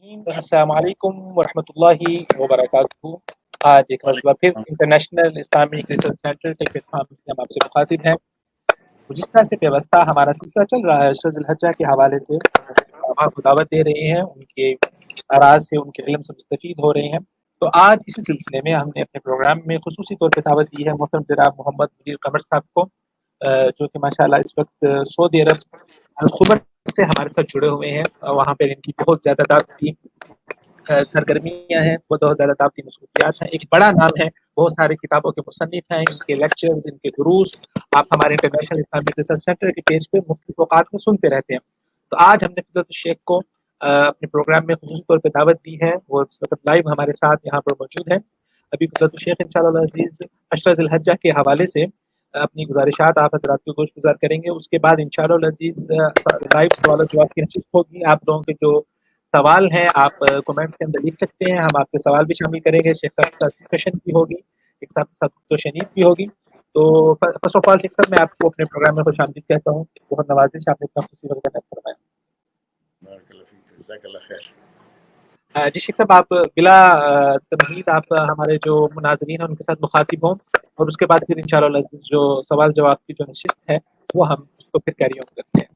السلام علیکم ورحمۃ اللہ وبرکاتہ۔ آج ایک مرتبہ پھر انٹرنیشنل اسلامک ریسرچ سینٹر کے پلیٹفارم سے ہم آپ سے مخاطب ہیں۔ جس طرح سے پیوستہ ہمارا سلسلہ چل رہا ہے عشر ذی الحجہ کے حوالے سے، آپ کو دعوت دے رہے ہیں، ان کے آراء سے، ان کے علم سے مستفید ہو رہے ہیں۔ تو آج اسی سلسلے میں ہم نے اپنے پروگرام میں خصوصی طور پہ دعوت دی ہے محترم جناب محمد منیر قمر صاحب کو، جو کہ ماشاءاللہ اس وقت سعودی عرب الخبر سے ہمارے ساتھ جڑے ہوئے ہیں۔ وہاں پہ ان کی بہت زیادہ دعوتی سرگرمیاں ہیں، بہت زیادہ دعوتی مصروفیات ہیں، ایک بڑا نام ہے، بہت ساری کتابوں کے مصنف ہیں، ان کے لیکچرز، ان کے دروس آپ ہمارے انٹرنیشنل اسلامک ریسرچ سینٹر کے پیج پہ مختلف اوقات میں سنتے رہتے ہیں۔ تو آج ہم نے فضیلت الشیخ کو اپنے پروگرام میں خصوصی طور پہ دعوت دی ہے، وہ اس وقت لائیو ہمارے ساتھ یہاں پر موجود ہیں۔ ابھی فضیلت الشیخ انشاءاللہ العزیز عشر ذی الحجہ کے حوالے سے اپنی گزارشات آپ حضرات کو گوش گزار کریں گے۔ اس کے بعد انشاءاللہ العزیز لائیو سوال و جواب کی نشست ہوگی۔ آپ لوگوں کے جو سوال ہیں آپ کمنٹس کے اندر لکھ سکتے ہیں، ہم آپ کے سوال بھی شامل کریں گے، شیخ صاحب کے ساتھ ڈسکشن بھی ہوگی، شیخ صاحب کے ساتھ تو شنید بھی ہوگی۔ تو فرسٹ آف آل شیخ صاحب میں آپ کو اپنے پروگرام میں خوش آمدید کہتا ہوں، بہت نوازش آپ نے اتنا خوشی وقت میں فرمایا۔ جی شیخ صاحب آپ بلا تمہید آپ ہمارے جو مناظرین ہیں ان کے ساتھ مخاطب ہوں، اور اس کے بعد پھر انشاءاللہ جو سوال جواب کی جو نشست ہے وہ ہم اس کو پھر کیری آن کرتے ہیں۔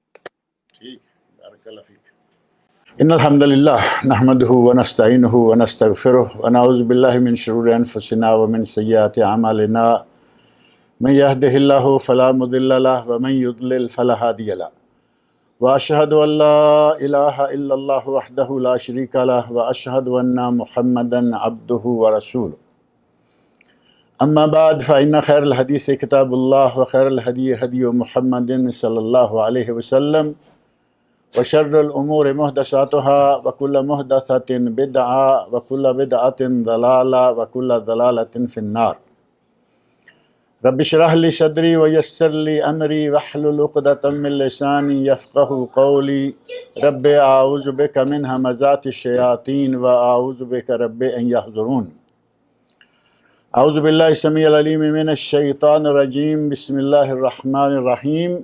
ان الحمد للہ نحمده ونستعینه ونستغفره ونعوذ باللہ من شرور انفسنا ومن سیئات اعمالنا من يهده الله فلا مضل له ومن يضلل فلا هادي له واشهد ان لا اله الا الله وحده لا شريك له واشهد ان محمدا عبده ورسوله اما بعد فان خير الحديث كتاب الله وخير الهدي هدي محمد صلى الله عليه وسلم وشر الامور محدثاتها وكل محدثة بدعة وكل بدعة ضلالة وكل ضلالة في النار رب اشرح لي صدري ويسر لي امري واحلل عقدة من لساني يفقهوا قولي رب اعوذ بك من همزات الشياطين واعوذ بك رب ان يحضرون اعوذ بالله السميع العليم من الشيطان الرجيم بسم الله الرحمن الرحيم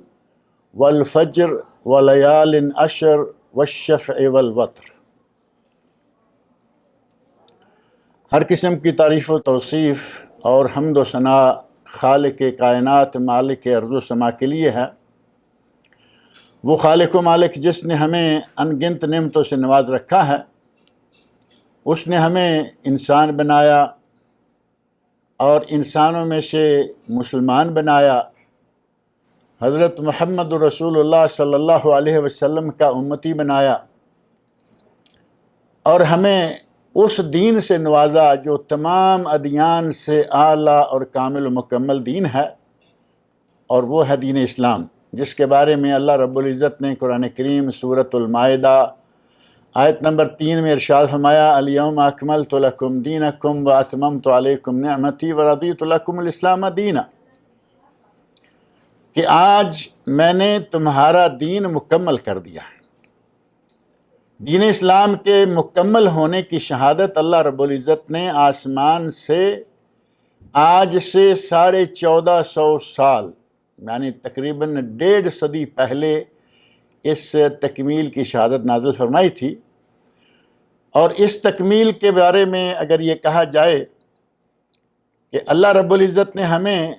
والفجر وليال عشر والشفع والوتر۔ ہر قسم کی تعریف و توصیف اور حمد و ثنا خالق کائنات مالک ارض و سما کے لیے ہے۔ وہ خالق و مالک جس نے ہمیں انگنت نعمتوں سے نواز رکھا ہے، اس نے ہمیں انسان بنایا اور انسانوں میں سے مسلمان بنایا، حضرت محمد رسول اللہ صلی اللہ علیہ وسلم کا امتی بنایا، اور ہمیں اس دین سے نوازا جو تمام ادیان سے اعلیٰ اور کامل و مکمل دین ہے، اور وہ ہے دین اسلام، جس کے بارے میں اللہ رب العزت نے قرآن کریم سورۃ المائدہ آیت نمبر 3 میں ارشاد فرمایا الیوم اکملت لکم دینکم واتممت علیکم نعمتی ورضیت لکم الاسلام دینا، کہ آج میں نے تمہارا دین مکمل کر دیا۔ دین اسلام کے مکمل ہونے کی شہادت اللہ رب العزت نے آسمان سے آج سے 1450 سال یعنی تقریباً 1.5 صدی پہلے اس تکمیل کی شہادت نازل فرمائی تھی۔ اور اس تکمیل کے بارے میں اگر یہ کہا جائے کہ اللہ رب العزت نے ہمیں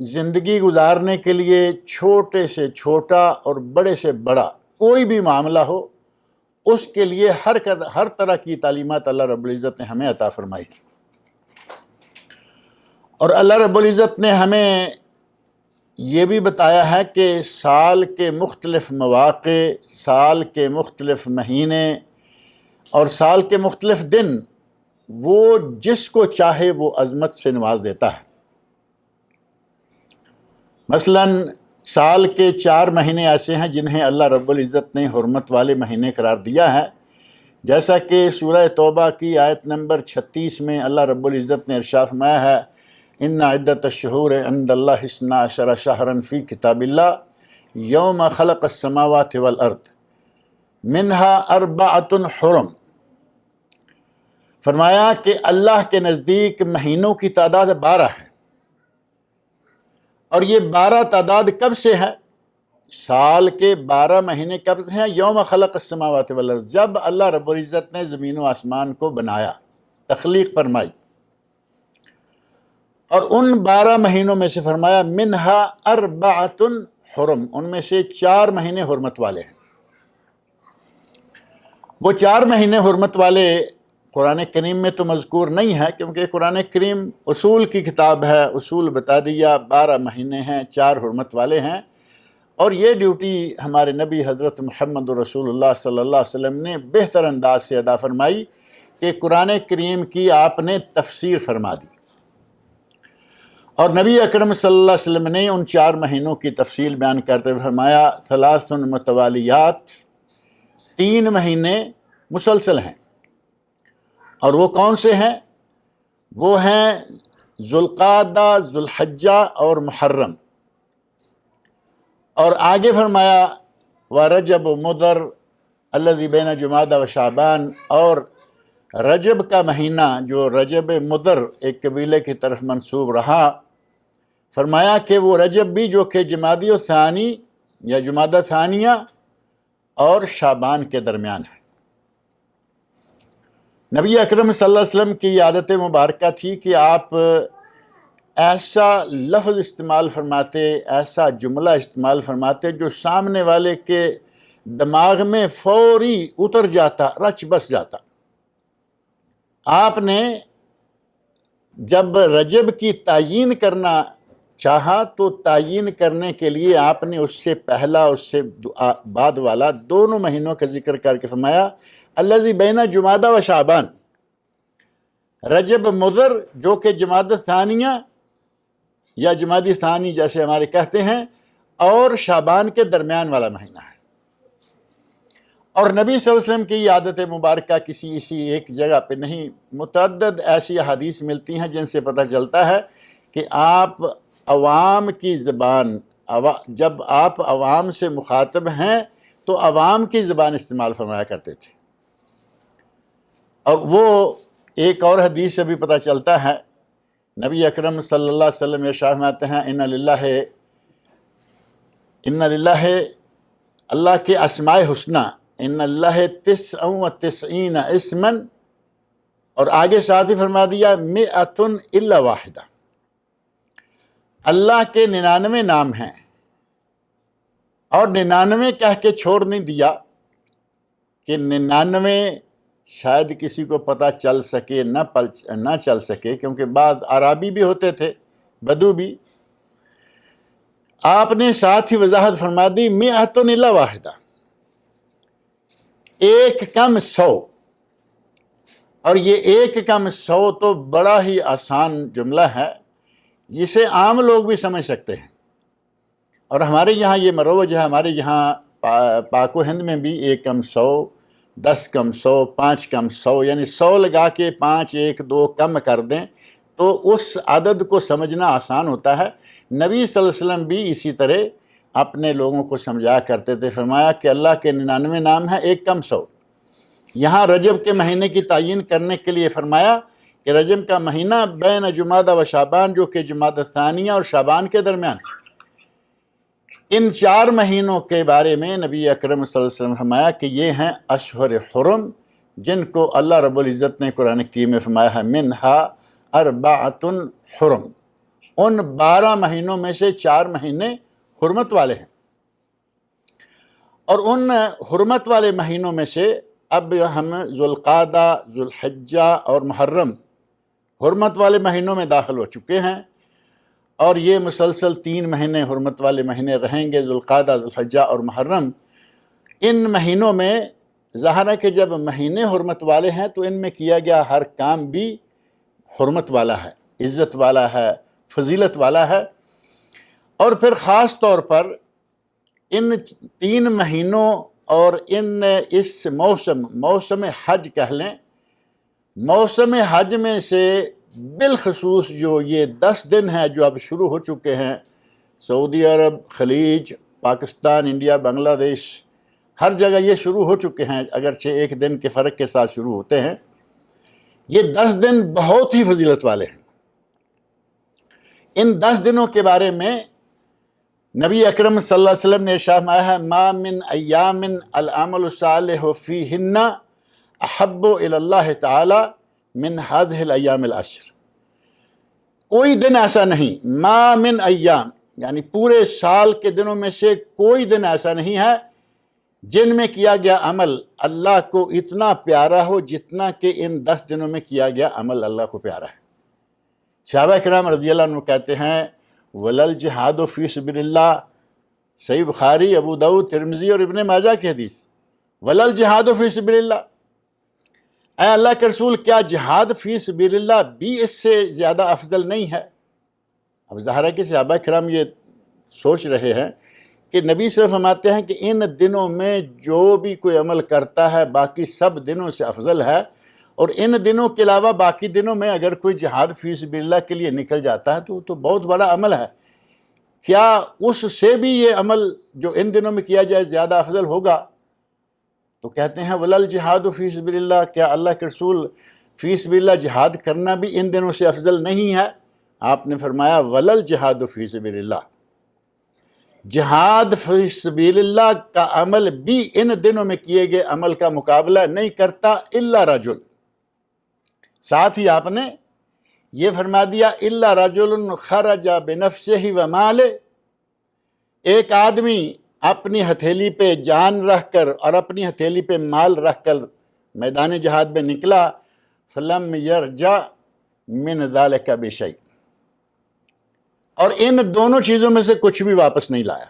زندگی گزارنے کے لیے چھوٹے سے چھوٹا اور بڑے سے بڑا کوئی بھی معاملہ ہو، اس کے لیے ہر طرح کی تعلیمات اللہ رب العزت نے ہمیں عطا فرمائی۔ اور اللہ رب العزت نے ہمیں یہ بھی بتایا ہے کہ سال کے مختلف مواقع، سال کے مختلف مہینے اور سال کے مختلف دن وہ جس کو چاہے وہ عظمت سے نواز دیتا ہے۔ مثلاً سال کے 4 مہینے ایسے ہیں جنہیں اللہ رب العزت نے حرمت والے مہینے قرار دیا ہے، جیسا کہ سورہ توبہ کی آیت نمبر 36 میں اللہ رب العزت نے ارشاد فرمایا ہے ان عدت الشہور عند اللہ 12 شہرا فی کتاب اللہ یوم خلق السماوات والارض منها 4 حرم۔ فرمایا کہ اللہ کے نزدیک مہینوں کی تعداد 12 ہے، اور یہ 12 تعداد کب سے ہے؟ سال کے 12 مہینے کب سے ہیں؟ یوم خلق السماوات والارض، جب اللہ رب العزت نے زمین و آسمان کو بنایا، تخلیق فرمائی، اور ان 12 مہینوں میں سے فرمایا منہا اربعۃ حرم، ان میں سے 4 مہینے حرمت والے ہیں۔ وہ 4 مہینے حرمت والے قرآن کریم میں تو مذکور نہیں ہے، کیونکہ قرآن کریم اصول کی کتاب ہے، اصول بتا دیا 12 مہینے ہیں، 4 حرمت والے ہیں، اور یہ ڈیوٹی ہمارے نبی حضرت محمد رسول اللہ صلی اللہ علیہ وسلم نے بہتر انداز سے ادا فرمائی کہ قرآن کریم کی آپ نے تفسیر فرما دی، اور نبی اکرم صلی اللہ علیہ وسلم نے ان 4 مہینوں کی تفصیل بیان کرتے ہوئے فرمایا ثلاث متوالیات، 3 مہینے مسلسل ہیں، اور وہ کون سے ہیں؟ وہ ہیں ذوالقعدہ، ذوالحجہ اور محرم، اور آگے فرمایا وَرَجَبُ مُضَر الَّذِي بَيْنَ جُمَادَ وَشَعْبَان، اور رجب کا مہینہ جو رجب مضر ایک قبیلے کی طرف منسوب رہا، فرمایا کہ وہ رجب بھی جو کہ جمادی ثانی یا جمادہ ثانیہ اور شعبان کے درمیان ہے۔ نبی اکرم صلی اللہ علیہ وسلم کی عادت مبارکہ تھی کہ آپ ایسا لفظ استعمال فرماتے، ایسا جملہ استعمال فرماتے جو سامنے والے کے دماغ میں فوری اتر جاتا، رچ بس جاتا۔ آپ نے جب رجب کی تعیین کرنا چاہا تو تعیین کرنے کے لیے آپ نے اس سے پہلا اس سے بعد والا دونوں مہینوں کا ذکر کر کے فرمایا الذی بین جمادہ و شعبان، رجب مضر جو کہ جمادہ ثانیہ یا جمادی ثانی جیسے ہمارے کہتے ہیں، اور شعبان کے درمیان والا مہینہ ہے۔ اور نبی صلی اللہ علیہ وسلم کی عادت مبارکہ اسی ایک جگہ پہ نہیں، متعدد ایسی احادیث ملتی ہیں جن سے پتہ چلتا ہے کہ آپ عوام کی زبان، جب آپ عوام سے مخاطب ہیں تو عوام کی زبان استعمال فرمایا کرتے تھے۔ اور وہ ایک اور حدیث سے بھی پتہ چلتا ہے، نبی اکرم صلی اللہ علیہ وسلم ارشاد فرماتے ہیں ان للہ اللہ کے اسماء حسنی، ان اللہ 99 اسما، اور آگے ساتھ ہی فرما دیا 100 الا واحدہ، اللہ کے 99 نام ہیں، اور 99 کہہ کے چھوڑ نہیں دیا کہ 99 شاید کسی کو پتہ چل سکے نہ چل سکے، کیونکہ بعض عرابی بھی ہوتے تھے، بدو بھی۔ آپ نے ساتھ ہی وضاحت فرما دی 100 الا واحدہ، ایک کم 100، اور یہ ایک کم 100 تو بڑا ہی آسان جملہ ہے، جسے عام لوگ بھی سمجھ سکتے ہیں، اور ہمارے یہاں یہ مروج ہے، ہمارے یہاں پاک و ہند میں بھی 1 کم 100، 10 کم 100، 5 کم 100، یعنی 100 لگا کے 5 1 2 کم کر دیں تو اس عدد کو سمجھنا آسان ہوتا ہے۔ نبی صلی اللہ علیہ وسلم بھی اسی طرح اپنے لوگوں کو سمجھایا کرتے تھے، فرمایا کہ اللہ کے 99 نام ہیں، 1 کم 100۔ یہاں رجب کے مہینے کی تعیین کرنے کے لیے فرمایا کہ رجب کا مہینہ بین جمادہ و شعبان جو کہ جمادہ ثانیہ اور شعبان کے درمیان ہے۔ ان 4 مہینوں کے بارے میں نبی اکرم صلی اللہ علیہ وسلم فرمایا کہ یہ ہیں اشہر حرم، جن کو اللہ رب العزت نے قرآن کریم میں فرمایا ہے منہا اربعۃ حرم، ان 12 مہینوں میں سے 4 مہینے حرمت والے ہیں۔ اور ان حرمت والے مہینوں میں سے اب ہم ذوالقعدہ، ذوالحجہ اور محرم حرمت والے مہینوں میں داخل ہو چکے ہیں، اور یہ مسلسل 3 مہینے حرمت والے مہینے رہیں گے، ذوالقعدہ، ذوالحجہ اور محرم۔ ان مہینوں میں ظاہر ہے کہ جب مہینے حرمت والے ہیں تو ان میں کیا گیا ہر کام بھی حرمت والا ہے، عزت والا ہے، فضیلت والا ہے۔ اور پھر خاص طور پر ان 3 مہینوں اور اس موسم حج کہہ لیں، موسم حج میں سے بالخصوص جو یہ 10 دن ہیں جو اب شروع ہو چکے ہیں، سعودی عرب، خلیج، پاکستان، انڈیا، بنگلہ دیش، ہر جگہ یہ شروع ہو چکے ہیں، اگرچہ 1 دن کے فرق کے ساتھ شروع ہوتے ہیں۔ یہ 10 دن بہت ہی فضیلت والے ہیں۔ ان 10 دنوں کے بارے میں نبی اکرم صلی اللہ علیہ وسلم نے ارشاد فرمایا ہے ما من ایام العمل الصالح فیہن احب الی اللہ تعالی من هذه الایام العشر، کوئی دن ایسا نہیں، ما من ایام یعنی پورے سال کے دنوں میں سے کوئی دن ایسا نہیں ہے جن میں کیا گیا عمل اللہ کو اتنا پیارا ہو جتنا کہ ان 10 دنوں میں کیا گیا عمل اللہ کو پیارا ہے۔ صحابہ کرام رضی اللہ عنہ کہتے ہیں ولل جہاد فی سبیل اللہ، صحیح بخاری، ابو داؤد، ترمذی اور ابن ماجہ کی حدیث، ولل جہاد فی سبیل اللہ، اے اللہ کے رسول کیا جہاد فی سبیل اللہ بھی اس سے زیادہ افضل نہیں ہے؟ اب ظاہر ہے کہ صحابہ کرام یہ سوچ رہے ہیں کہ نبی صرف فرماتے ہیں کہ ان دنوں میں جو بھی کوئی عمل کرتا ہے باقی سب دنوں سے افضل ہے، اور ان دنوں کے علاوہ باقی دنوں میں اگر کوئی جہاد فی سبیل اللہ کے لیے نکل جاتا ہے تو بہت بڑا عمل ہے، کیا اس سے بھی یہ عمل جو ان دنوں میں کیا جائے زیادہ افضل ہوگا؟ تو کہتے ہیں ولل جہاد فی سبیل اللہ، کیا اللہ کے رسول فی سبیل اللہ جہاد کرنا بھی ان دنوں سے افضل نہیں ہے؟ آپ نے فرمایا ولل جہاد فی سبیل اللہ، جہاد فی سبیل اللہ کا عمل بھی ان دنوں میں کیے گئے عمل کا مقابلہ نہیں کرتا الا رجل، ساتھ ہی آپ نے یہ فرما دیا الا رجل خرج بنفسہ و مالہ، ایک آدمی اپنی ہتھیلی پہ جان رکھ کر اور اپنی ہتھیلی پہ مال رکھ کر میدان جہاد میں نکلا، فلم یرجع من ذلک بشیء، اور ان دونوں چیزوں میں سے کچھ بھی واپس نہیں لایا،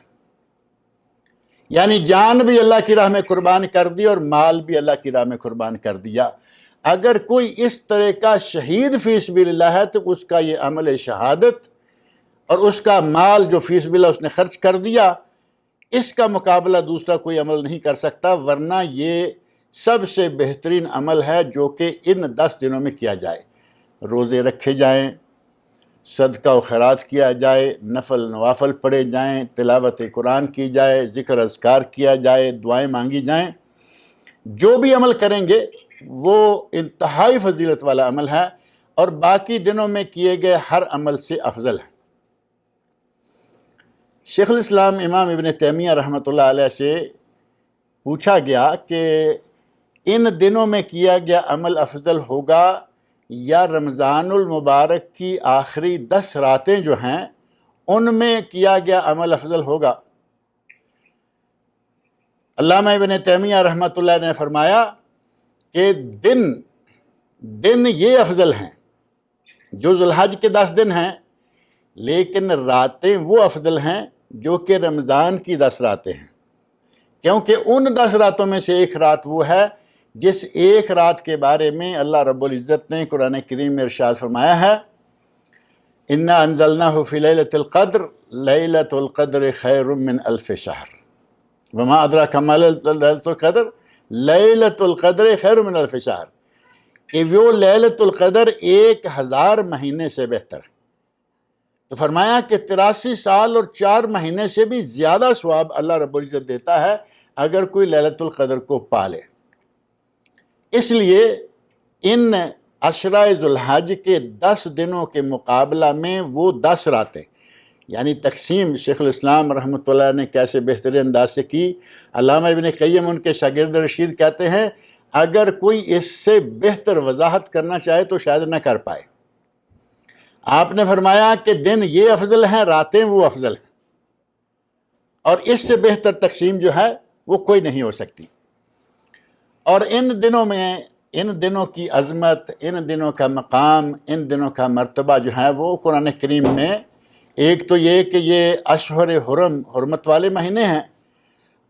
یعنی جان بھی اللہ کی راہ میں قربان کر دی اور مال بھی اللہ کی راہ میں قربان کر دیا۔ اگر کوئی اس طرح کا شہید فی سبیل اللہ ہے تو اس کا یہ عمل شہادت اور اس کا مال جو فی سبیل اللہ اس نے خرچ کر دیا، اس کا مقابلہ دوسرا کوئی عمل نہیں کر سکتا، ورنہ یہ سب سے بہترین عمل ہے جو کہ ان 10 دنوں میں کیا جائے، روزے رکھے جائیں، صدقہ و خیرات کیا جائے، نفل نوافل پڑھے جائیں، تلاوت قرآن کی جائے، ذکر اذکار کیا جائے، دعائیں مانگی جائیں، جو بھی عمل کریں گے وہ انتہائی فضیلت والا عمل ہے اور باقی دنوں میں کیے گئے ہر عمل سے افضل ہے۔ شیخ الاسلام امام ابن تیمیہ رحمۃ اللہ علیہ سے پوچھا گیا کہ ان دنوں میں کیا گیا عمل افضل ہوگا یا رمضان المبارک کی آخری 10 راتیں جو ہیں ان میں کیا گیا عمل افضل ہوگا؟ علامہ ابن تیمیہ رحمۃ اللہ نے فرمایا کہ دن یہ افضل ہیں جو ذو الحج کے 10 دن ہیں، لیکن راتیں وہ افضل ہیں جو کہ رمضان کی 10 راتیں ہیں، کیونکہ ان 10 راتوں میں سے ایک رات وہ ہے جس ایک رات کے بارے میں اللہ رب العزت نے قرآن کریم میں ارشاد فرمایا ہے اِنَّا أَنزَلْنَاهُ فِي لَيْلَةِ الْقَدْرِ لَيْلَةُ الْقَدْرِ خَيْرٌ مِّنْ أَلْفِ شَهْرٍ وَمَا أَدْرَاكَ مَا لَيْلَةُ الْقَدْرِ لَيْلَةُ الْقَدْرِ خَيْرٌ مِّنْ أَلْفِ شَهْرٍ، کہ وہ لیلۃ القدر 1000 مہینے سے بہتر ہے۔ تو فرمایا کہ 83 سال اور 4 مہینے سے بھی زیادہ ثواب اللہ رب العزت دیتا ہے اگر کوئی لیلۃ القدر کو پالے۔ اس لیے ان عشرہ ذو الحج کے 10 دنوں کے مقابلہ میں وہ 10 راتیں، یعنی تقسیم شیخ الاسلام رحمۃ اللہ نے کیسے بہترین انداز سے کی۔ علامہ ابن قیم ان کے شاگرد رشید کہتے ہیں اگر کوئی اس سے بہتر وضاحت کرنا چاہے تو شاید نہ کر پائے۔ آپ نے فرمایا کہ دن یہ افضل ہیں، راتیں وہ افضل ہیں، اور اس سے بہتر تقسیم جو ہے وہ کوئی نہیں ہو سکتی۔ اور ان دنوں میں ان دنوں کی عظمت، ان دنوں کا مقام، ان دنوں کا مرتبہ جو ہے وہ قرآن کریم میں، ایک تو یہ کہ یہ اشہر حرم حرمت والے مہینے ہیں،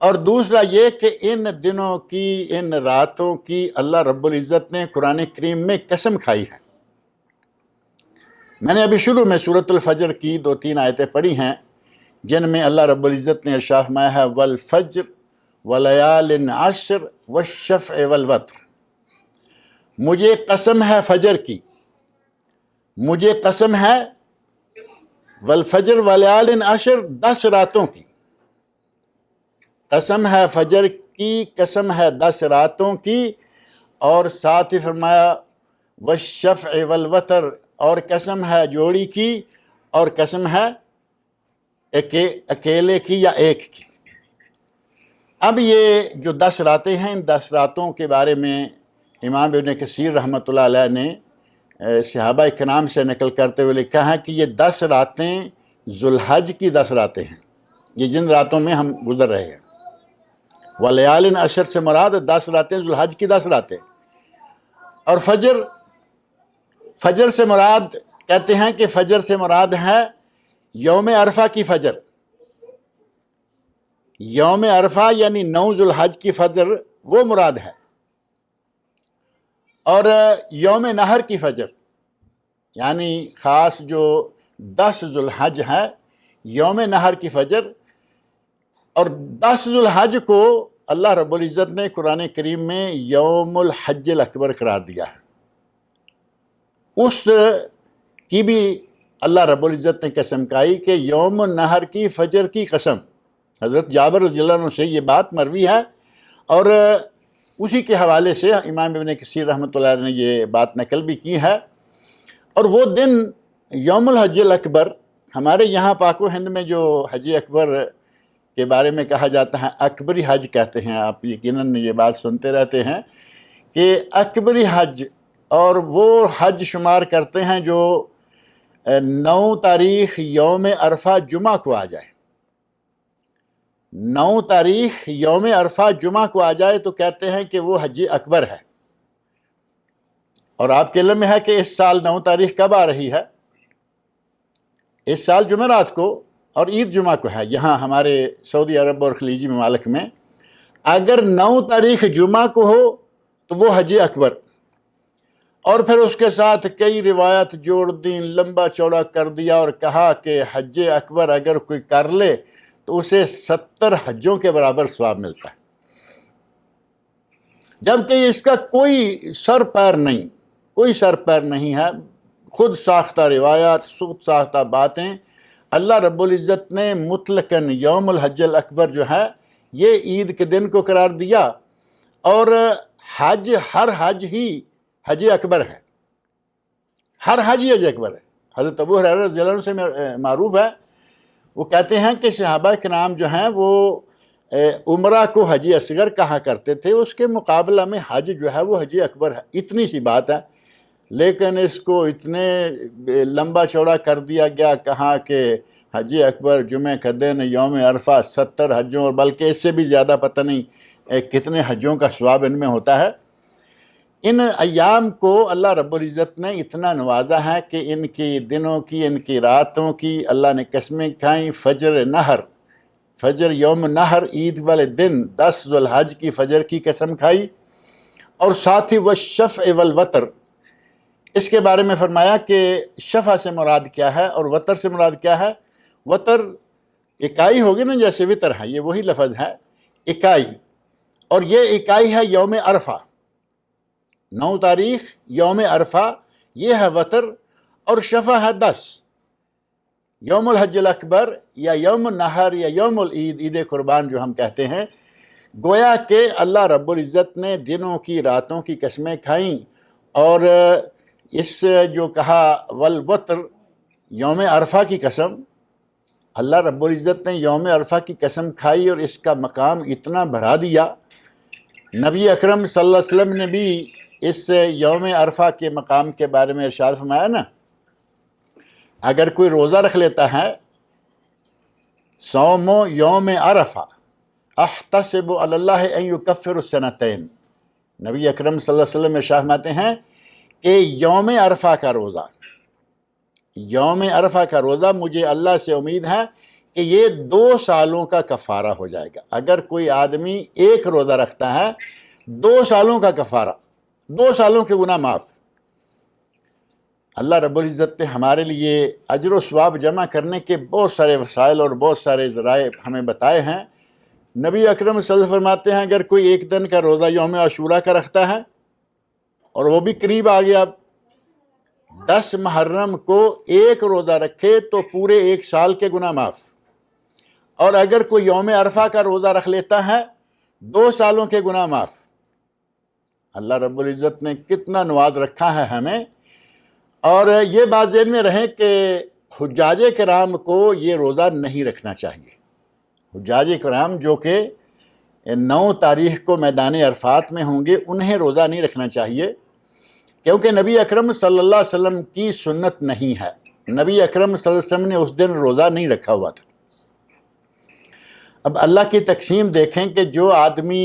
اور دوسرا یہ کہ ان دنوں کی ان راتوں کی اللہ رب العزت نے قرآن کریم میں قسم کھائی ہے۔ میں نے ابھی شروع میں سورۃ الفجر کی 2-3 آیتیں پڑھی ہیں جن میں اللہ رب العزت نے ارشاد فرمایا ہے والفجر ولیال عشر والشفع والوتر، مجھے قسم ہے فجر کی، مجھے قسم ہے والفجر ولیال عشر 10 راتوں کی، قسم ہے فجر کی، قسم ہے 10 راتوں کی، اور ساتھ ہی فرمایا والشفع والوتر، اور قسم ہے جوڑی کی، اور قسم ہے اکیلے کی یا ایک کی۔ اب یہ جو 10 راتیں ہیں، ان 10 راتوں کے بارے میں امام ابن کثیر رحمۃ اللہ علیہ نے صحابہ کرام سے نقل کرتے ہوئے لکھا ہے کہ یہ 10 راتیں ذوالحج کی 10 راتیں ہیں، یہ جن راتوں میں ہم گزر رہے ہیں۔ ولیال عشر سے مراد 10 راتیں ذوالحج کی 10 راتیں۔ اور فجر سے مراد کہتے ہیں کہ فجر سے مراد ہے یوم عرفہ کی فجر۔ یوم عرفہ یعنی 9 ذوالحج کی فجر وہ مراد ہے، اور یوم نحر کی فجر یعنی خاص جو 10 ذوالحج ہے یوم نحر کی فجر۔ اور 10 ذوالحج کو اللہ رب العزت نے قرآن کریم میں یوم الحج الاکبر قرار دیا ہے، اس کی بھی اللہ رب العزت نے قسم کھائی کہ یوم النحر کی فجر کی قسم۔ حضرت جابر رضی اللہ عنہ سے یہ بات مروی ہے، اور اسی کے حوالے سے امام ابن کثیر رحمۃ اللہ علیہ نے یہ بات نقل بھی کی ہے۔ اور وہ دن یوم الحج الاکبر، ہمارے یہاں پاک و ہند میں جو حج اکبر کے بارے میں کہا جاتا ہے اکبری حج کہتے ہیں، آپ یقیناً یہ بات سنتے رہتے ہیں کہ اکبری حج، اور وہ حج شمار کرتے ہیں جو 9 تاریخ یوم عرفہ جمعہ کو آ جائے۔ 9 تاریخ یوم عرفہ جمعہ کو آ جائے تو کہتے ہیں کہ وہ حج اکبر ہے۔ اور آپ کے علم میں ہے کہ اس سال 9 تاریخ کب آ رہی ہے؟ اس سال جمعرات کو، اور عید جمعہ کو ہے یہاں ہمارے سعودی عرب اور خلیجی ممالک میں۔ اگر 9 تاریخ جمعہ کو ہو تو وہ حج اکبر، اور پھر اس کے ساتھ کئی روایت جوڑ دیں، لمبا چوڑا کر دیا اور کہا کہ حج اکبر اگر کوئی کر لے تو اسے 70 حجوں کے برابر ثواب ملتا ہے، جبکہ اس کا کوئی سر پیر نہیں ہے، خود ساختہ روایات، خود ساختہ باتیں۔ اللہ رب العزت نے مطلقاً یوم الحج الاکبر جو ہے یہ عید کے دن کو قرار دیا، اور ہر حج ہی حج اکبر ہے، ہر حج ہی حج اکبر ہے۔ حضرت ابو ہریرہ رضی اللہ عنہ سے معروف ہے، وہ کہتے ہیں کہ صحابہ کرام جو ہیں وہ عمرہ کو حج اصغر کہا کرتے تھے، اس کے مقابلہ میں حج جو ہے وہ حج اکبر ہے۔ اتنی سی بات ہے، لیکن اس کو اتنے لمبا چوڑا کر دیا گیا، کہا کہ حج اکبر جمعہ کا دن یوم عرفہ 70 حجوں، اور بلکہ اس سے بھی زیادہ پتہ نہیں کتنے حجوں کا ثواب ان میں ہوتا ہے۔ ان ایام کو اللہ رب العزت نے اتنا نوازا ہے کہ ان کی دنوں کی، ان کی راتوں کی اللہ نے قسمیں کھائیں۔ فجر یوم نحر عید والے دن 10 ذوالحج کی فجر کی قسم کھائی، اور ساتھ ہی والشفع والوتر، اس کے بارے میں فرمایا کہ شفع سے مراد کیا ہے اور وتر سے مراد کیا ہے۔ وتر اکائی ہوگی نا، جیسے وطر ہے، یہ وہی لفظ ہے اکائی، اور یہ اکائی ہے یوم عرفہ، 9 تاریخ یوم عرفہ یہ ہے وتر، اور شفع ہے 10 یوم الحج الاکبر یا یوم النحر یا یوم العید، عید قربان جو ہم کہتے ہیں۔ گویا کہ اللہ رب العزت نے دنوں کی، راتوں کی قسمیں کھائیں، اور اس جو کہا والوتر یوم عرفہ کی قسم، اللہ رب العزت نے یوم عرفہ کی قسم کھائی اور اس کا مقام اتنا بڑھا دیا۔ نبی اکرم صلی اللہ علیہ وسلم نے بھی اس یوم عرفہ کے مقام کے بارے میں ارشاد فرمایا نا، اگر کوئی روزہ رکھ لیتا ہے، صوم یوم عرفہ احتسب علی اللہ ان یکفر السنتین، نبی اکرم صلی اللہ علیہ وسلم ارشاد فرماتے ہیں کہ یوم عرفہ کا روزہ مجھے اللہ سے امید ہے کہ یہ 2 سالوں کا کفارہ ہو جائے گا۔ اگر کوئی آدمی ایک روزہ رکھتا ہے، 2 سالوں کا کفارہ، 2 سالوں کے گناہ معاف۔ اللہ رب العزت نے ہمارے لیے اجر و ثواب جمع کرنے کے بہت سارے وسائل اور بہت سارے ذرائع ہمیں بتائے ہیں۔ نبی اکرم صلی اللہ علیہ وسلم فرماتے ہیں اگر کوئی ایک دن کا روزہ یوم عاشوراء کا رکھتا ہے، اور وہ بھی قریب آ گیا، 10 محرم کو ایک روزہ رکھے تو پورے 1 سال کے گناہ معاف، اور اگر کوئی یوم عرفہ کا روزہ رکھ لیتا ہے 2 سالوں کے گناہ معاف۔ اللہ رب العزت نے کتنا نواز رکھا ہے ہمیں، اور یہ بات ذہن میں رہے کہ حجاج کرام کو یہ روزہ نہیں رکھنا چاہیے۔ حجاج کرام جو کہ 9 تاریخ کو میدان عرفات میں ہوں گے، انہیں روزہ نہیں رکھنا چاہیے، کیونکہ نبی اکرم صلی اللہ علیہ وسلم کی سنت نہیں ہے۔ نبی اکرم صلی اللہ علیہ وسلم نے اس دن روزہ نہیں رکھا ہوا تھا۔ اب اللہ کی تقسیم دیکھیں کہ جو آدمی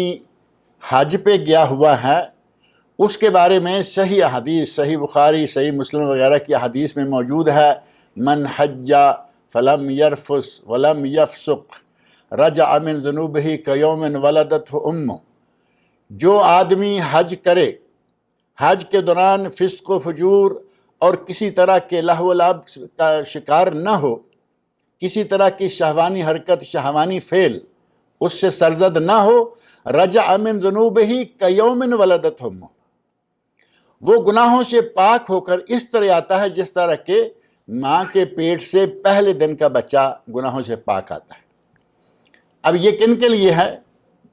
حج پہ گیا ہوا ہے اس کے بارے میں صحیح حدیث، صحیح بخاری، صحیح مسلم وغیرہ کی حدیث میں موجود ہے، من حج فلم یرفس ولم یفسق رجع من ذنوبہ کیوم ولدتہ امہ۔ جو آدمی حج کرے، حج کے دوران فسق و فجور اور کسی طرح کے لہو و لعب کا شکار نہ ہو، کسی طرح کی شہوانی حرکت، شہوانی فعل اس سے سرزد نہ ہو، رجع من ذنوبہ کیوم ولدتہ امہ، وہ گناہوں سے پاک ہو کر اس طرح آتا ہے جس طرح کہ ماں کے پیٹ سے پہلے دن کا بچہ گناہوں سے پاک آتا ہے۔ اب یہ کن کے لیے ہے؟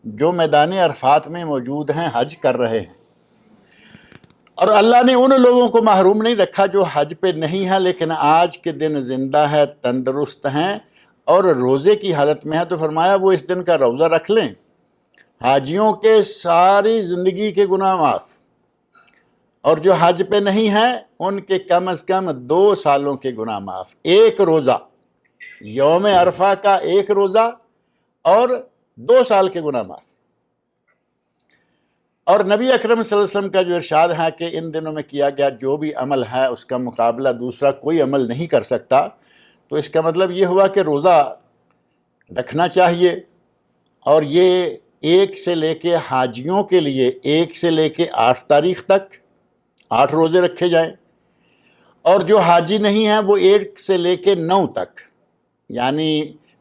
جو میدان عرفات میں موجود ہیں، حج کر رہے ہیں۔ اور اللہ نے ان لوگوں کو محروم نہیں رکھا جو حج پہ نہیں ہیں لیکن آج کے دن زندہ ہے، تندرست ہیں اور روزے کی حالت میں ہے، تو فرمایا وہ اس دن کا روزہ رکھ لیں۔ حاجیوں کے ساری زندگی کے گناہ معاف، اور جو حج پہ نہیں ہیں ان کے کم از کم 2 سالوں کے گناہ معاف۔ ایک روزہ، یوم عرفہ کا ایک روزہ اور 2 سال کے گناہ معاف۔ اور نبی اکرم صلی اللہ علیہ وسلم کا جو ارشاد ہے کہ ان دنوں میں کیا گیا جو بھی عمل ہے اس کا مقابلہ دوسرا کوئی عمل نہیں کر سکتا، تو اس کا مطلب یہ ہوا کہ روزہ رکھنا چاہیے۔ اور یہ 1 سے لے کے حاجیوں کے لیے 1 سے لے کے 8 تاریخ تک 8 روزے رکھے جائیں، اور جو حاجی نہیں ہیں وہ 1 سے لے کے 9 تک، یعنی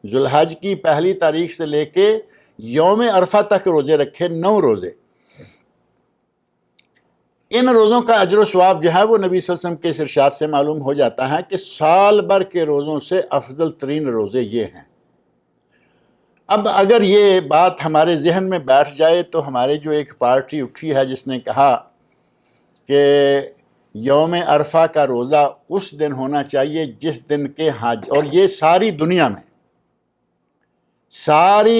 ذوالحج کی پہلی تاریخ سے لے کے یوم عرفہ تک روزے رکھے، 9 روزے۔ ان روزوں کا اجر و ثواب جو ہے وہ نبی صلی اللہ علیہ وسلم کے اس ارشاد سے معلوم ہو جاتا ہے کہ سال بھر کے روزوں سے افضل ترین روزے یہ ہیں۔ اب اگر یہ بات ہمارے ذہن میں بیٹھ جائے تو ہمارے جو ایک پارٹی اٹھی ہے جس نے کہا کہ یوم عرفہ کا روزہ اس دن ہونا چاہیے جس دن کے حج، اور یہ ساری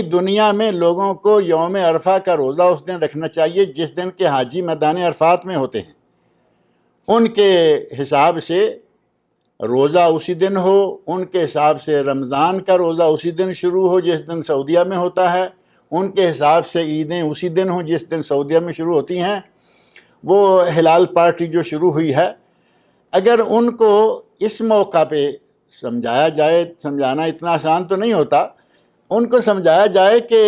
دنیا میں لوگوں کو یوم عرفہ کا روزہ اس دن رکھنا چاہیے جس دن کے حاجی میدان عرفات میں ہوتے ہیں۔ ان کے حساب سے روزہ اسی دن ہو، ان کے حساب سے رمضان کا روزہ اسی دن شروع ہو جس دن سعودیہ میں ہوتا ہے، ان کے حساب سے عیدیں اسی دن ہوں جس دن سعودیہ میں شروع ہوتی ہیں۔ وہ ہلال پارٹی جو شروع ہوئی ہے، اگر ان کو اس موقع پہ سمجھایا جائے، سمجھانا اتنا آسان تو نہیں ہوتا، ان کو سمجھایا جائے کہ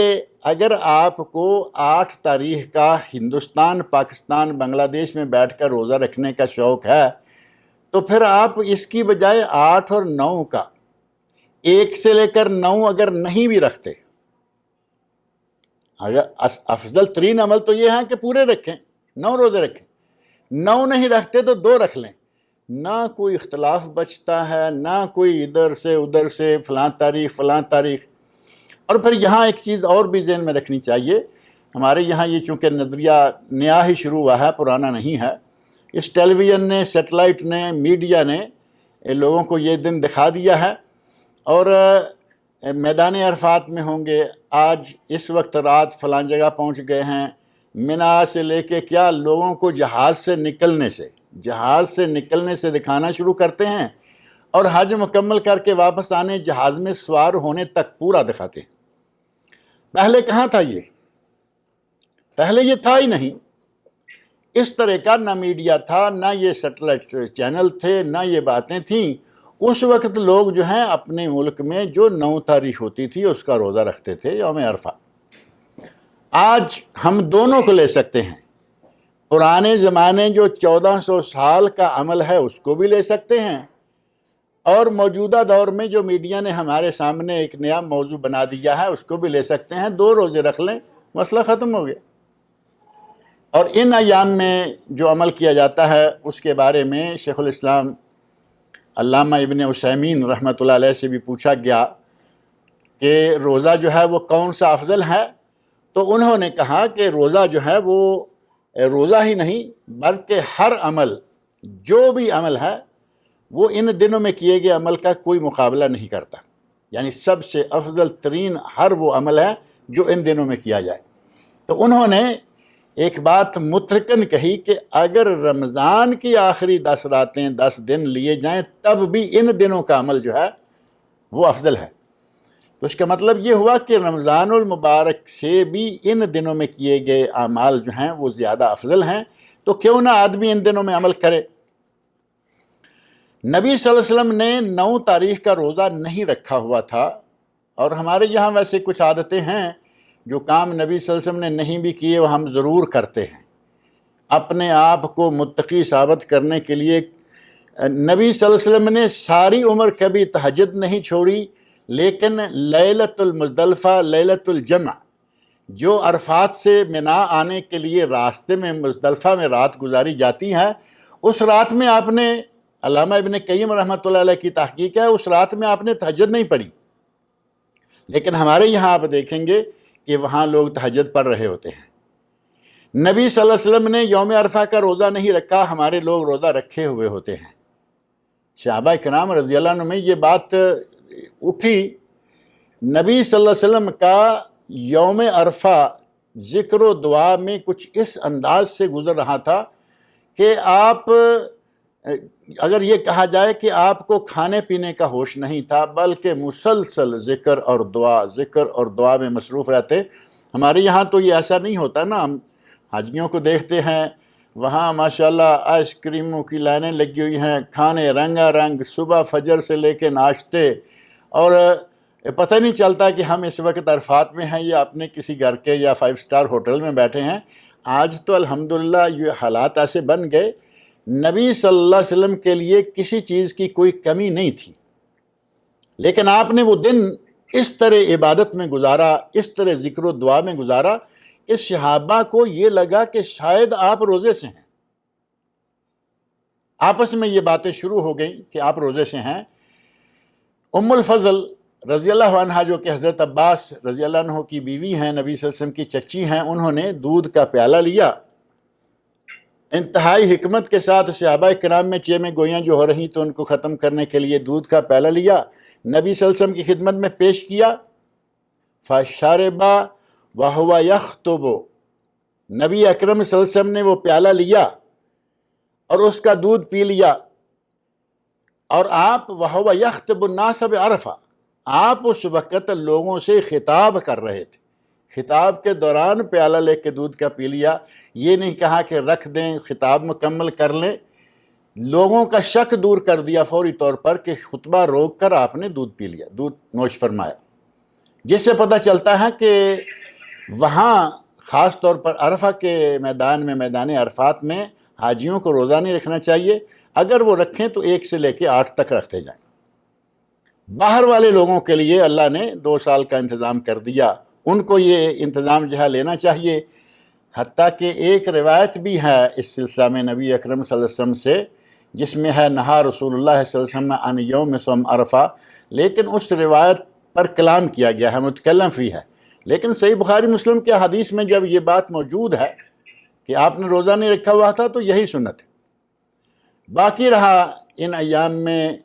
اگر آپ کو 8 تاریخ کا ہندوستان، پاکستان، بنگلہ دیش میں بیٹھ کر روزہ رکھنے کا شوق ہے تو پھر آپ اس کی بجائے 8 اور 9 کا 1 سے لے کر 9 اگر نہیں بھی رکھتے، اگر افضل ترین عمل تو یہ ہے کہ پورے رکھیں، 9 روزے رکھیں، 9 نہیں رکھتے تو 2 رکھ لیں، نہ کوئی اختلاف بچتا ہے، نہ کوئی ادھر سے ادھر سے فلاں تاریخ۔ اور پھر یہاں ایک چیز اور بھی ذہن میں رکھنی چاہیے، ہمارے یہاں یہ چونکہ نظریہ نیا ہی شروع ہوا ہے، پرانا نہیں ہے، اس ٹیلی ویژن نے، سیٹلائٹ نے، میڈیا نے لوگوں کو یہ دن دکھا دیا ہے، اور میدان عرفات میں ہوں گے، آج اس وقت رات فلاں جگہ پہنچ گئے ہیں، منا سے لے کے کیا لوگوں کو جہاز سے نکلنے سے دکھانا شروع کرتے ہیں، اور حج مکمل کر کے واپس آنے، جہاز میں سوار ہونے تک پورا دکھاتے ہیں۔ پہلے کہاں تھا یہ؟ پہلے یہ تھا ہی نہیں، اس طرح کا نہ میڈیا تھا، نہ یہ سیٹلائٹ چینل تھے، نہ یہ باتیں تھیں۔ اس وقت لوگ جو ہیں اپنے ملک میں جو 9 تاریخ ہوتی تھی اس کا روزہ رکھتے تھے، یوم عرفہ۔ آج ہم دونوں کو لے سکتے ہیں، پرانے زمانے جو 1400 سال کا عمل ہے اس کو بھی لے سکتے ہیں، اور موجودہ دور میں جو میڈیا نے ہمارے سامنے ایک نیا موضوع بنا دیا ہے اس کو بھی لے سکتے ہیں۔ 2 روزے رکھ لیں، مسئلہ ختم ہو گیا۔ اور ان ایام میں جو عمل کیا جاتا ہے اس کے بارے میں شیخ الاسلام علامہ ابن عثیمین رحمۃ اللہ علیہ سے بھی پوچھا گیا کہ روزہ جو ہے وہ کون سا افضل ہے، تو انہوں نے کہا کہ روزہ جو ہے وہ روزہ ہی نہیں بلکہ ہر عمل، جو بھی عمل ہے وہ ان دنوں میں کیے گئے عمل کا کوئی مقابلہ نہیں کرتا، یعنی سب سے افضل ترین ہر وہ عمل ہے جو ان دنوں میں کیا جائے۔ تو انہوں نے ایک بات مترکن کہی کہ اگر رمضان کی آخری 10 راتیں 10 دن لیے جائیں تب بھی ان دنوں کا عمل جو ہے وہ افضل ہے۔ تو اس کا مطلب یہ ہوا کہ رمضان المبارک سے بھی ان دنوں میں کیے گئے اعمال جو ہیں وہ زیادہ افضل ہیں، تو کیوں نہ آدمی ان دنوں میں عمل کرے۔ نبی صلی اللہ علیہ وسلم نے 9 تاریخ کا روزہ نہیں رکھا ہوا تھا، اور ہمارے یہاں ویسے کچھ عادتیں ہیں جو کام نبی صلی اللہ علیہ وسلم نے نہیں بھی کیے وہ ہم ضرور کرتے ہیں اپنے آپ کو متقی ثابت کرنے کے لیے۔ نبی صلی اللہ علیہ وسلم نے ساری عمر کبھی تہجد نہیں چھوڑی، لیکن لیلۃ المزدلفہ، لیلۃ الجمع، جو عرفات سے منا آنے کے لیے راستے میں مزدلفہ میں رات گزاری جاتی ہے، اس رات میں آپ نے، علامہ ابن قیم رحمۃ اللہ علیہ کی تحقیق ہے، اس رات میں آپ نے تہجد نہیں پڑھی، لیکن ہمارے یہاں آپ دیکھیں گے کہ وہاں لوگ تہجد پڑھ رہے ہوتے ہیں۔ نبی صلی اللہ علیہ وسلم نے یوم عرفہ کا روزہ نہیں رکھا، ہمارے لوگ روزہ رکھے ہوئے ہوتے ہیں۔ صحابہ کرام رضی اللہ عنہ میں یہ بات اٹھی، نبی صلی اللہ علیہ وسلم کا یوم عرفہ ذکر و دعا میں کچھ اس انداز سے گزر رہا تھا کہ آپ، اگر یہ کہا جائے کہ آپ کو کھانے پینے کا ہوش نہیں تھا، بلکہ مسلسل ذکر اور دعا میں مصروف رہتے۔ ہمارے یہاں تو یہ ایسا نہیں ہوتا نا، ہم حاجیوں کو دیکھتے ہیں وہاں ماشاءاللہ آئس کریموں کی لائنیں لگی ہوئی ہیں، کھانے رنگا رنگ، صبح فجر سے لے کے ناشتے، اور پتہ نہیں چلتا کہ ہم اس وقت عرفات میں ہیں یا اپنے کسی گھر کے یا 5 اسٹار ہوٹل میں بیٹھے ہیں۔ آج تو الحمدللہ یہ حالات ایسے بن گئے، نبی صلی اللہ علیہ وسلم کے لیے کسی چیز کی کوئی کمی نہیں تھی، لیکن آپ نے وہ دن اس طرح عبادت میں گزارا، اس طرح ذکر و دعا میں گزارا کہ صحابہ کو یہ لگا کہ شاید آپ روزے سے ہیں۔ آپس میں یہ باتیں شروع ہو گئیں کہ آپ روزے سے ہیں۔ ام الفضل رضی اللہ عنہ، جو کہ حضرت عباس رضی اللہ عنہ کی بیوی ہیں، نبی صلی اللہ علیہ وسلم کی چچی ہیں، انہوں نے دودھ کا پیالہ لیا، انتہائی حکمت کے ساتھ صحابہ کرام میں چیمیں گویاں جو ہو رہی تو ان کو ختم کرنے کے لیے دودھ کا پیالہ لیا، نبی صلی اللہ علیہ وسلم کی خدمت میں پیش کیا۔ فَشَرِبَ وَهُوَ يَخْطُبُ، نبی اکرم صلی اللہ علیہ وسلم نے وہ پیالہ لیا اور اس کا دودھ پی لیا، اور آپ وَهُوَ يَخْطُبُ النَّاسَ بِعَرَفَةٍ، آپ اس وقت لوگوں سے خطاب کر رہے تھے، خطاب کے دوران پیالہ لے کے دودھ کا پی لیا، یہ نہیں کہا کہ رکھ دیں خطاب مکمل کر لیں، لوگوں کا شک دور کر دیا فوری طور پر کہ خطبہ روک کر آپ نے دودھ پی لیا، دودھ نوش فرمایا، جس سے پتہ چلتا ہے کہ وہاں خاص طور پر عرفہ کے میدان میں، میدان عرفات میں حاجیوں کو روزہ نہیں رکھنا چاہیے، اگر وہ رکھیں تو 1 سے لے کے 8 تک رکھتے جائیں۔ باہر والے لوگوں کے لیے اللہ نے 2 سال کا انتظام کر دیا، ان کو یہ انتظام جو ہے لینا چاہیے۔ حتیٰ کہ ایک روایت بھی ہے اس سلسلہ میں نبی اکرم صلی اللہ علیہ وسلم سے، جس میں ہے نہا رسول اللہ صلی اللہ علیہ وسلم عن یوم صوم عرفہ، لیکن اس روایت پر کلام کیا گیا ہے، متکلم فی ہے، لیکن صحیح بخاری مسلم کے حدیث میں جب یہ بات موجود ہے کہ آپ نے روزہ نہیں رکھا ہوا تھا تو یہی سنت ہے۔ باقی رہا ان ایام میں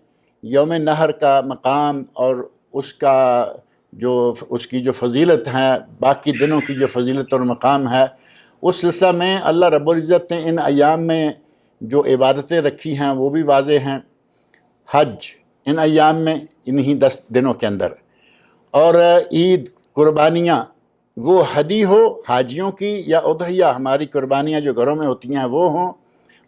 یوم نحر کا مقام اور اس کی جو فضیلت ہے، باقی دنوں کی جو فضیلت اور مقام ہے، اس سلسلہ میں اللہ رب العزت نے ان ایام میں جو عبادتیں رکھی ہیں وہ بھی واضح ہیں۔ حج ان ایام میں، انہی 10 دنوں کے اندر، اور عید، قربانیاں، وہ ہدی ہو حاجیوں کی یا اضحیہ ہماری قربانیاں جو گھروں میں ہوتی ہیں وہ ہوں،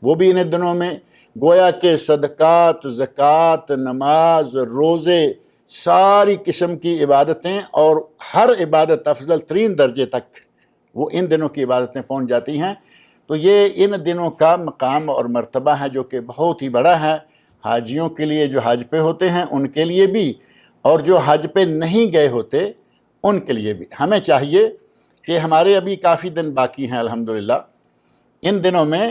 وہ بھی ان دنوں میں، گویا کہ صدقات، زکوٰۃ، نماز، روزے، ساری قسم کی عبادتیں، اور ہر عبادت افضل ترین درجے تک وہ ان دنوں کی عبادتیں پہنچ جاتی ہیں۔ تو یہ ان دنوں کا مقام اور مرتبہ ہے جو کہ بہت ہی بڑا ہے، حاجیوں کے لیے جو حج پہ ہوتے ہیں ان کے لیے بھی، اور جو حج پہ نہیں گئے ہوتے ان کے لیے بھی۔ ہمیں چاہیے کہ ہمارے ابھی کافی دن باقی ہیں الحمدللہ، ان دنوں میں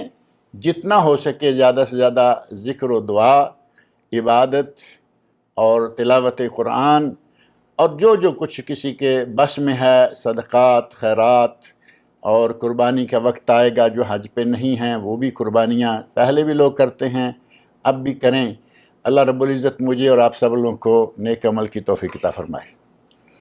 جتنا ہو سکے زیادہ سے زیادہ ذکر و دعا، عبادت اور تلاوت قرآن، اور جو کچھ کسی کے بس میں ہے، صدقات، خیرات، اور قربانی کا وقت آئے گا جو حج پہ نہیں ہیں وہ بھی قربانیاں پہلے بھی لوگ کرتے ہیں، اب بھی کریں، اللہ رب العزت مجھے اور آپ سب لوگوں کو نیک عمل کی توفیق عطا فرمائے.